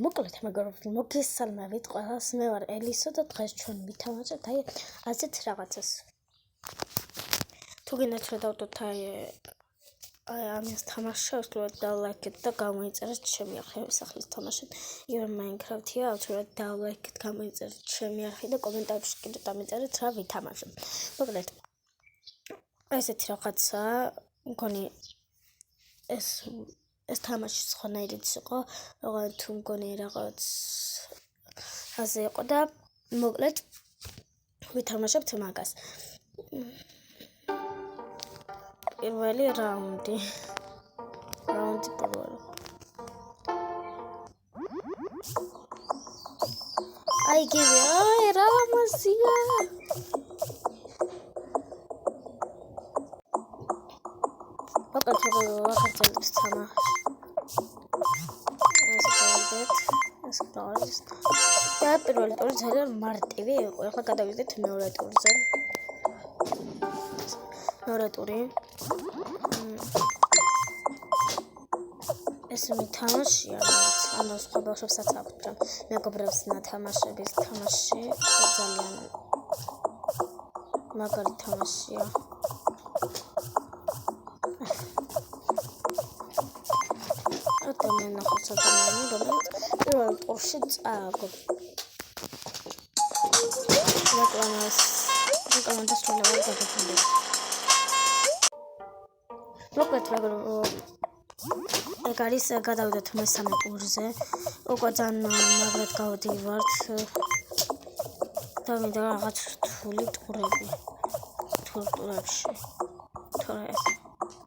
მოკლედ მეგობრებო, მოგესალმებით ყველას. მე ვარ ელისო და დღეს ჩვენ ვითამაშებთ ასეთ რაღაცას. თუ გინდათ რომ დავდოთ ამის თამაშს, დავლაიქეთ და გამოიწერეთ ჩემი არხი სახლის თამაშად. იგივე Minecraft-ია, აუცილებლად დავლაიქეთ, გამოიწერეთ ჩემი არხი და კომენტარებში კიდე დამიწერეთ რა ვითამაშებ. მოკლედ ესეთი რაღაცა, მგონი ეს თამაში სხვანაირიც იყო, რაღაც თუ მგონი რაღაც ასე იყო და მოკლედ ვითამაშებთ მაგას. პირველი რაუნდი პირველი. აი გივე, აი რა მასია. მოკლედ ვახერხებს თამაში. ეს და პირველი ტური ძალიან მარტივი იყო. ახლა გადავიდეთ მეორე ტურზე. მეორე ტური. ეს მითამაშია, ანუ სხვა ბავშვებსაც აქვთ მეგობრებს ნათამაშების თამაში, ძალიან მაგარი თამაშია. ადამიანი, რომელიც პირველ ტურში წააგო. რეკლამას დასრულებად გადაგვიდა. მოკლედ ეგ არის გადავიდეთ მესამე ტურზე. უკვე ძალიან მაგრად გავდივართ. და მინდა რაღაც რთული ტურები. ტურებში. თორე ეს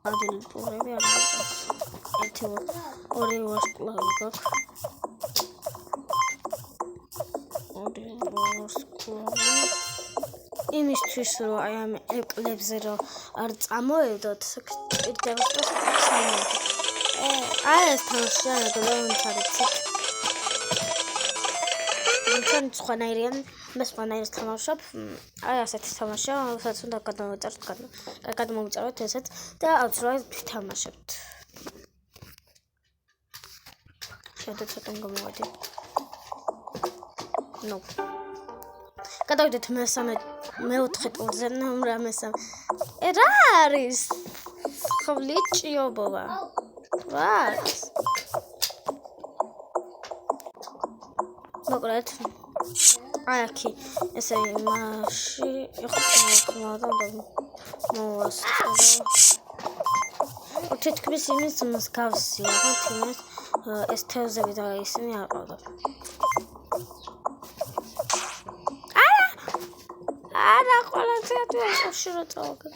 ადილი ტურები არ არის. ორი ვარსკვლავი გაქვს. ორი ვარსკვლავი. იმისთვის რომ აი ამ ეკლებზე რომ არ წამოედოთ, კიდევ სამი. აი ეს თამაში არა გლონთარიცით. ჩვენ სხვანაირიან მე სხვანაირს თამაშობ. აი ასეთი თამაშია, რომელსაც უნდა გადმოვიწეროთ ესეც და აუცილებლად ვთამაშებთ. შედეთ ცოტა გამოვედი. ნო. გადავიდეთ მეოთხე ტურზე, რა მესამე. რა არის? ხლიჭიობობა. რა არის? მოკლედ. აი აქი ესე იმაში იყო ხმადა და მოვასწრო. თითქმის იმის მსგავსია, ხო, თითქმის ეს თევზები და ისინი არ ყავდა. არა, ყველა ცეათვე ხშირად წავაგე.